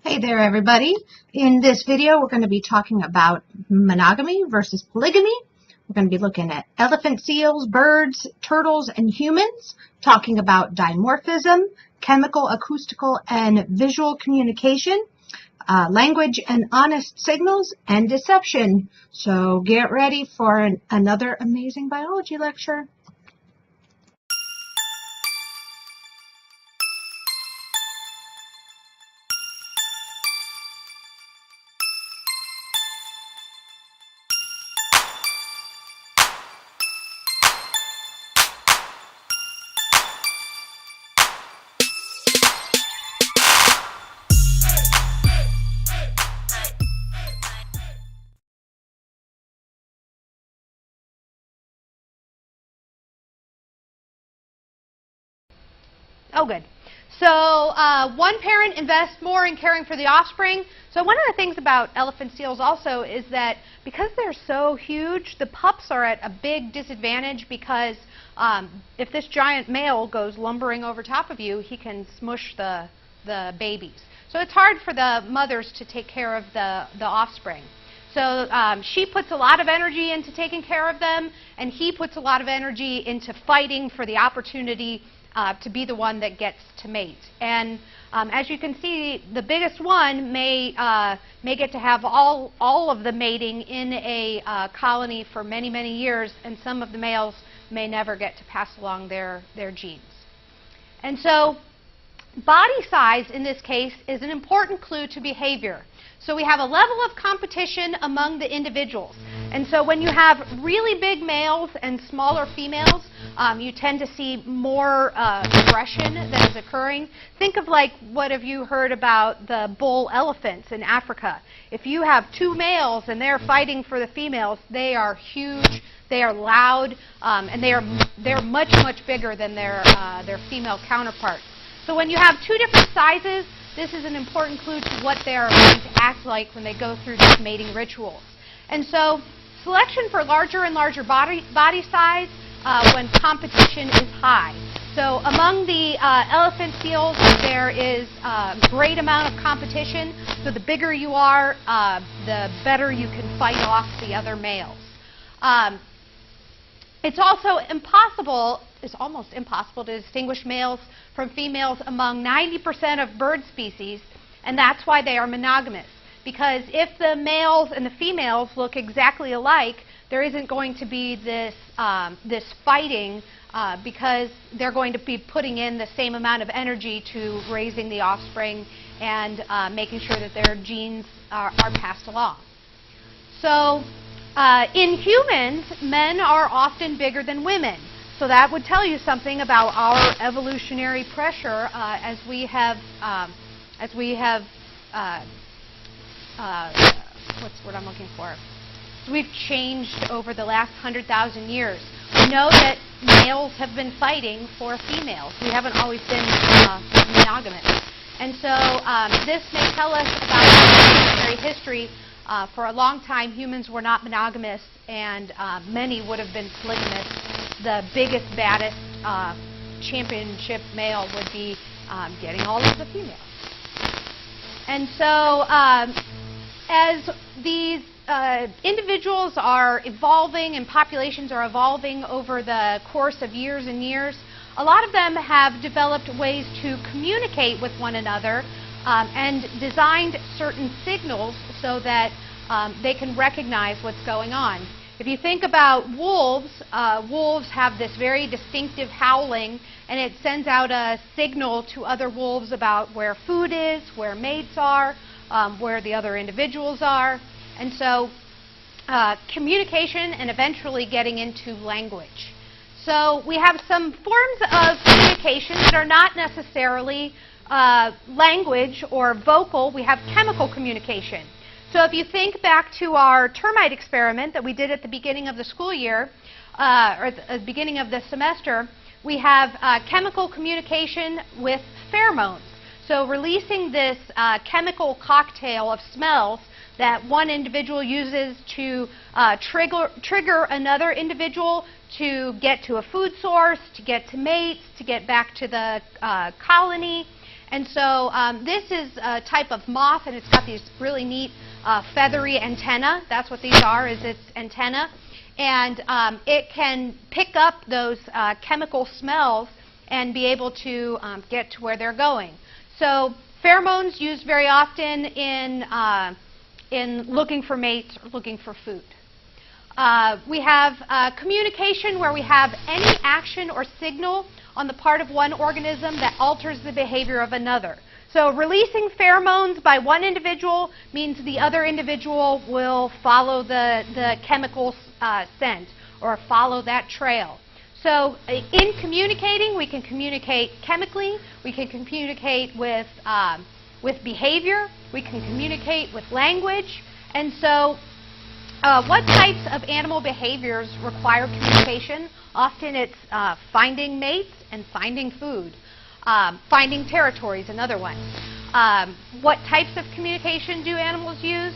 Hey there, everybody. In this video, we're going to be talking about monogamy versus polygamy. We're going to be looking at elephant seals, birds, turtles, and humans, talking about dimorphism, chemical, acoustical, and visual communication, language and honest signals, and deception. So get ready for another amazing biology lecture. Oh, good. So one parent invests more in caring for the offspring. So one of the things about elephant seals also is that because they're so huge, the pups are at a big disadvantage because if this giant male goes lumbering over top of you, he can smush the babies. So it's hard for the mothers to take care of the offspring. So she puts a lot of energy into taking care of them, and he puts a lot of energy into fighting for the opportunity to be the one that gets to mate. And as you can see, the biggest one may get to have all of the mating in a colony for many, many years, and some of the males may never get to pass along their genes. And so body size in this case is an important clue to behavior. So we have a level of competition among the individuals. And so when you have really big males and smaller females, you tend to see more aggression that is occurring. Think of like, what have you heard about the bull elephants in Africa? If you have two males and they're fighting for the females, they are huge, they are loud, and they're much, much bigger than their female counterparts. So when you have two different sizes, this is an important clue to what they're going to act like when they go through these mating rituals. And so selection for larger and larger body size when competition is high. So among the elephant seals, there is a great amount of competition. So the bigger you are, the better you can fight off the other males. It's also almost impossible to distinguish males from females among 90% of bird species, and that's why they are monogamous. Because if the males and the females look exactly alike, there isn't going to be this fighting because they're going to be putting in the same amount of energy to raising the offspring and making sure that their genes are passed along. So in humans, men are often bigger than women. So that would tell you something about our evolutionary pressure as we have what's the word I'm looking for? So we've changed over the last 100,000 years. We know that males have been fighting for females. We haven't always been monogamous. And so this may tell us about evolutionary history. For a long time, humans were not monogamous, and many would have been polygamous. The biggest, baddest championship male would be getting all of the females. And so as these individuals are evolving and populations are evolving over the course of years and years, a lot of them have developed ways to communicate with one another and designed certain signals so that they can recognize what's going on. If you think about wolves, wolves have this very distinctive howling, and it sends out a signal to other wolves about where food is, where mates are, where the other individuals are. And so communication and eventually getting into language. So we have some forms of communication that are not necessarily language or vocal. We have chemical communication. So if you think back to our termite experiment that we did at the beginning of the school year, or at the beginning of the semester, we have chemical communication with pheromones. So releasing this chemical cocktail of smells that one individual uses to trigger another individual to get to a food source, to get to mates, to get back to the colony. And so this is a type of moth, and it's got these really neat feathery antennae. That's what these are, is its antenna. And it can pick up those chemical smells and be able to get to where they're going. So pheromones used very often in looking for mates or looking for food. We have communication, where we have any action or signal on the part of one organism that alters the behavior of another. So releasing pheromones by one individual means the other individual will follow the chemical scent or follow that trail. So in communicating, we can communicate chemically, we can communicate with behavior, we can communicate with language. And so what types of animal behaviors require communication? Often it's finding mates and finding food. Finding territory is another one. What types of communication do animals use?